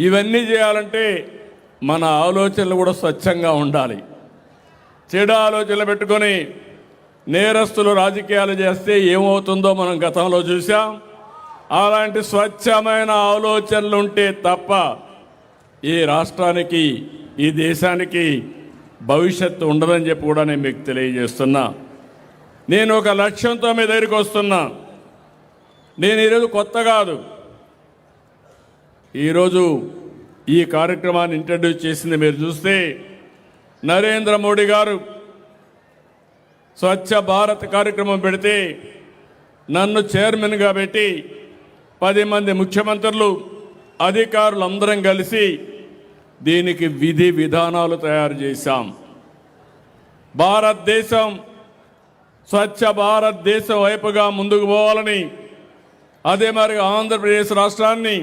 ఇవన్నీ చేయాలంటే మన ఆలోచనలు కూడా స్వచ్ఛంగా ఉండాలి. చెడు ఆలోచనలు పెట్టుకొని నేరస్తులు రాజకీయాలు చేస్తే ఏమవుతుందో మనం గతంలో చూసాం. అలాంటి స్వచ్ఛమైన ఆలోచనలు ఉంటే తప్ప ఈ రాష్ట్రానికి, ఈ దేశానికి భవిష్యత్తు ఉండదని చెప్పి కూడా నేను మీకు తెలియజేస్తున్నా. నేను ఒక లక్ష్యంతో మీ దగ్గరికి వస్తున్నా. నేను ఈరోజు కొత్త కాదు. ఈరోజు ఈ కార్యక్రమాన్ని ఇంట్రడ్యూస్ చేసింది మీరు చూస్తే నరేంద్ర మోడీ గారు స్వచ్ఛ భారత్ కార్యక్రమం పెడితే నన్ను చైర్మన్గా పెట్టి 10 మంది ముఖ్యమంత్రులు, అధికారులు అందరం కలిసి దీనికి విధి విధానాలు తయారు చేశాం. భారతదేశం స్వచ్ఛ భారతదేశం వైపుగా ముందుకు పోవాలని, అదే మరి ఆంధ్రప్రదేశ్ రాష్ట్రాన్ని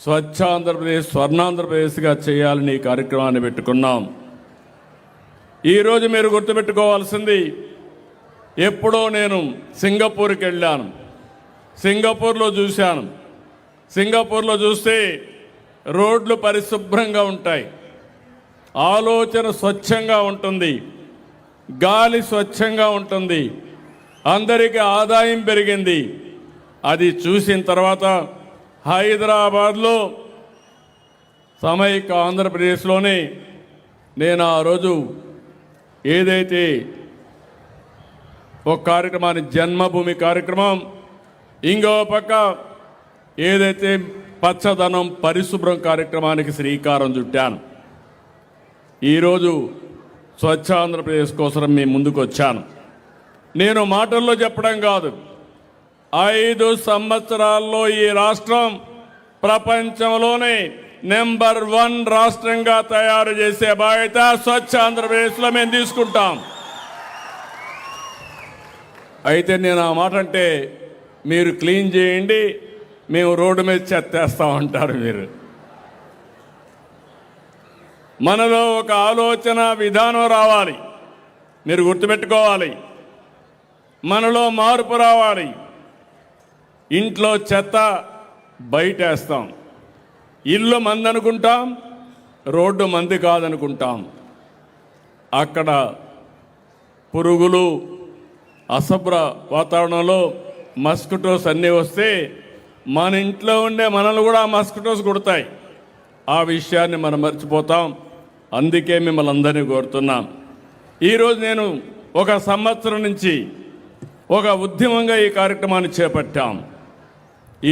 స్వచ్ఛ ఆంధ్రప్రదేశ్, స్వర్ణాంధ్రప్రదేశ్గా చేయాలని ఈ కార్యక్రమాన్ని పెట్టుకున్నాం. ఈరోజు మీరు గుర్తుపెట్టుకోవాల్సింది, ఎప్పుడో నేను సింగపూర్కి వెళ్ళాను. సింగపూర్లో చూశాను. సింగపూర్లో చూస్తే రోడ్లు పరిశుభ్రంగా ఉంటాయి, ఆలోచన స్వచ్ఛంగా ఉంటుంది, గాలి స్వచ్ఛంగా ఉంటుంది, అందరికీ ఆదాయం పెరిగింది. అది చూసిన తర్వాత హైదరాబాద్లో సమైక్య ఆంధ్రప్రదేశ్లోనే నేను ఆ రోజు ఏదైతే ఒక కార్యక్రమాన్ని, జన్మభూమి కార్యక్రమం, ఇంకో పక్క ఏదైతే పచ్చదనం పరిశుభ్రం కార్యక్రమానికి శ్రీకారం చుట్టాను. ఈరోజు స్వచ్ఛ ఆంధ్రప్రదేశ్ కోసం మీ ముందుకు వచ్చాను. నేను మాటల్లో చెప్పడం కాదు, 5 సంవత్సరాల్లో ఈ రాష్ట్రం ప్రపంచంలోనే నెంబర్ 1 రాష్ట్రంగా తయారు చేసే బాధ్యత స్వచ్ఛ ఆంధ్రప్రదేశ్లో మేము తీసుకుంటాం. అయితే నేను ఆ మాట అంటే మీరు క్లీన్ చేయండి, మేము రోడ్డు మీద చెత్తేస్తామంటారు. మీరు మనలో ఒక ఆలోచన విధానం రావాలి. మీరు గుర్తుపెట్టుకోవాలి, మనలో మార్పు రావాలి. ఇంట్లో చెత్త బయటేస్తాం, ఇల్లు మంది అనుకుంటాం, రోడ్డు మంది కాదనుకుంటాం. అక్కడ పురుగులు, అశుభ్ర వాతావరణంలో మస్కిటోస్ అన్నీ వస్తే మన ఇంట్లో ఉండే మనల్ని కూడా మస్కిటోస్ కుడతాయి. ఆ విషయాన్ని మనం మర్చిపోతాం. అందుకే మిమ్మల్ని అందరినీ కోరుతున్నాం. ఈరోజు నేను ఒక సంవత్సరం నుంచి ఒక ఉద్యమంగా ఈ కార్యక్రమాన్ని చేపట్టాం.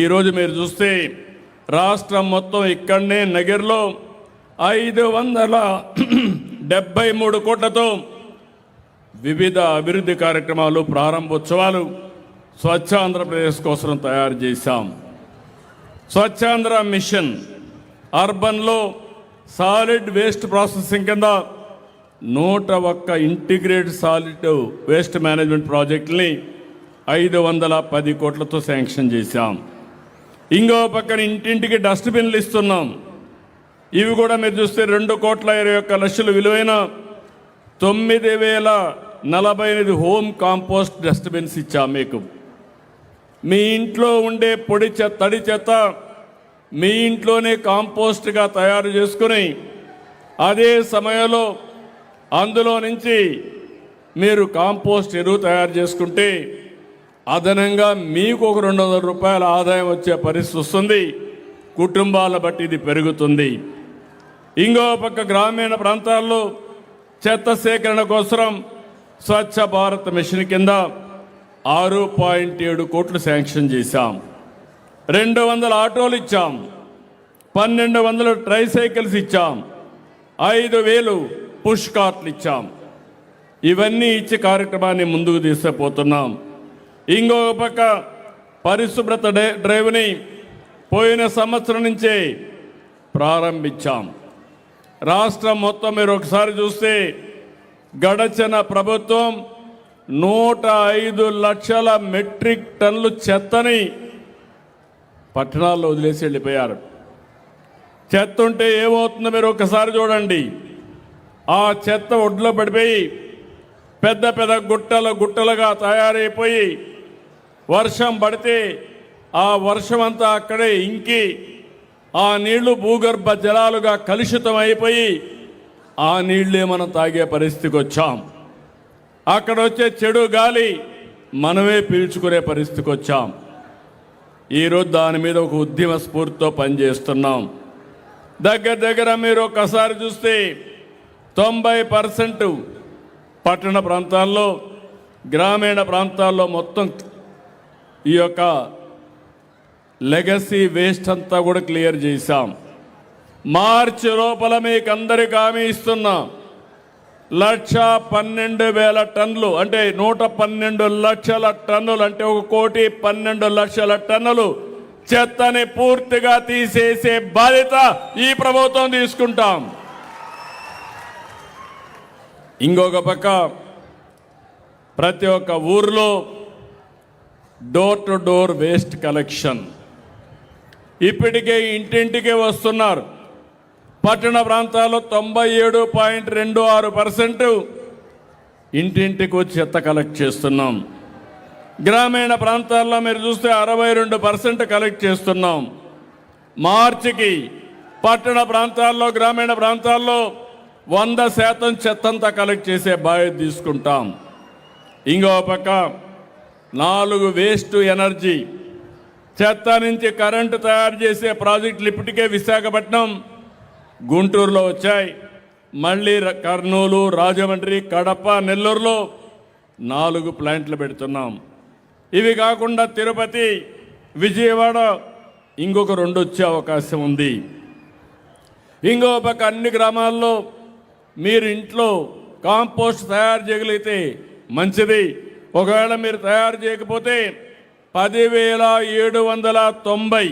ఈరోజు మీరు చూస్తే రాష్ట్రం మొత్తం ఇక్కడనే నగర్లో 573 కోట్లతో వివిధ అభివృద్ధి కార్యక్రమాలు, ప్రారంభోత్సవాలు స్వచ్ఛ ఆంధ్రప్రదేశ్ కోసం తయారు చేశాం. స్వచ్ఛాంధ్ర మిషన్ అర్బన్లో సాలిడ్ వేస్ట్ ప్రాసెసింగ్ కింద 101 ఇంటిగ్రేటెడ్ సాలిడ్ వేస్ట్ మేనేజ్మెంట్ ప్రాజెక్టుని 510 కోట్లతో శాంక్షన్ చేశాం. ఇంకో పక్కన ఇంటింటికి డస్ట్బిన్లు ఇస్తున్నాం. ఇవి కూడా మీరు చూస్తే 2,21,00,000 విలువైన 9,048 హోమ్ కాంపోస్ట్ డస్ట్బిన్స్ ఇచ్చాం. మీకు మీ ఇంట్లో ఉండే పొడి చెత్త, తడి చెత్త మీ ఇంట్లోనే కాంపోస్ట్గా తయారు చేసుకుని, అదే సమయంలో అందులో నుంచి మీరు కాంపోస్ట్ ఎరువు తయారు చేసుకుంటే అదనంగా మీకు ఒక 200 రూపాయల ఆదాయం వచ్చే పరిస్థితి వస్తుంది. కుటుంబాలను బట్టి ఇది పెరుగుతుంది. ఇంకో పక్క గ్రామీణ ప్రాంతాల్లో చెత్త సేకరణ కోసం స్వచ్ఛ భారత్ మిషన్ కింద 6.7 కోట్లు శాంక్షన్ చేశాం. 200 ఆటోలు ఇచ్చాం, 1,200 ట్రైసైకిల్స్ ఇచ్చాం, 5,000 పుష్ కార్ట్లు ఇచ్చాం. ఇవన్నీ ఇచ్చి కార్యక్రమాన్ని ముందుకు తీసుకుపోతున్నాం. ఇంకో పక్క పరిశుభ్రత డ్రైవ్ని పోయిన సంవత్సరం నుంచే ప్రారంభించాం. రాష్ట్రం మొత్తం మీరు ఒకసారి చూస్తే గడచిన ప్రభుత్వం 105 లక్షల మెట్రిక్ టన్నులు చెత్తని పట్టణాల్లో వదిలేసి వెళ్ళిపోయారు. చెత్త ఉంటే ఏమవుతుందో మీరు ఒకసారి చూడండి. ఆ చెత్త ఒడ్లో పడిపోయి పెద్ద పెద్ద గుట్టలుగా తయారైపోయి వర్షం పడితే ఆ వర్షం అంతా అక్కడే ఇంకి ఆ నీళ్లు భూగర్భ జలాలుగా కలుషితం అయిపోయి ఆ నీళ్లే మనం తాగే పరిస్థితికి వచ్చాం. అక్కడ వచ్చే చెడు గాలి మనమే పీల్చుకునే పరిస్థితికి వచ్చాం. ఈరోజు దాని మీద ఒక ఉద్యమ స్ఫూర్తితో పనిచేస్తున్నాం. దగ్గర మీరు ఒకసారి చూస్తే 90% పట్టణ ప్రాంతాల్లో, గ్రామీణ ప్రాంతాల్లో మొత్తం ఈ యొక్క లెగసీ వేస్ట్ అంతా కూడా క్లియర్ చేశాం. మార్చి లోపల మీకు అందరికీ హామీ ఇస్తున్నాం. 1,12,000 టన్నులు అంటే 112 లక్షల టన్నులు అంటే 1,12 లక్షల టన్నులు చెత్తని పూర్తిగా తీసేసే బాధ్యత ఈ ప్రభుత్వం తీసుకుంటాం. ఇంకొక పక్క ప్రతి ఒక్క ఊర్లో door to door waste collection ఇప్పటికే ఇంటింటికే వస్తున్నారు. పట్టణ ప్రాంతాల్లో 97.26% ఇంటింటికి వచ్చి చెత్త కలెక్ట్ చేస్తున్నాం. గ్రామీణ ప్రాంతాల్లో మీరు చూస్తే 62% కలెక్ట్ చేస్తున్నాం. మార్చికి పట్టణ ప్రాంతాల్లో, గ్రామీణ ప్రాంతాల్లో 100% చెత్తంతా కలెక్ట్ చేసే బాధ్యత తీసుకుంటాం. ఇంకో పక్క 4 వేస్ట్ ఎనర్జీ చెత్త నుంచి కరెంటు తయారు చేసే ప్రాజెక్టులు ఇప్పటికే విశాఖపట్నం, గుంటూరులో వచ్చాయి. మళ్ళీ కర్నూలు, రాజమండ్రి, కడప, నెల్లూరులో 4 ప్లాంట్లు పెడుతున్నాం. ఇవి కాకుండా తిరుపతి, విజయవాడ ఇంకొక 2 వచ్చే అవకాశం ఉంది. ఇంకో పక్క అన్ని గ్రామాల్లో మీరు ఇంట్లో కాంపోస్ట్ తయారు చేయగలిగితే మంచిది. ఒకవేళ మీరు తయారు చేయకపోతే 10,790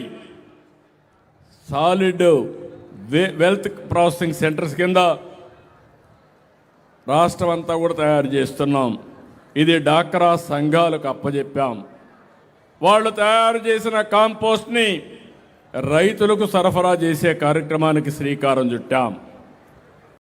సాలిడ్ వెల్త్ ప్రాసెసింగ్ సెంటర్స్ కింద రాష్ట్రం అంతా కూడా తయారు చేస్తున్నాం. ఇది డాక్రా సంఘాలకు అప్పచెప్పాం. వాళ్ళు తయారు చేసిన కాంపోస్ట్ని రైతులకు సరఫరా చేసే కార్యక్రమానికి శ్రీకారం చుట్టాం.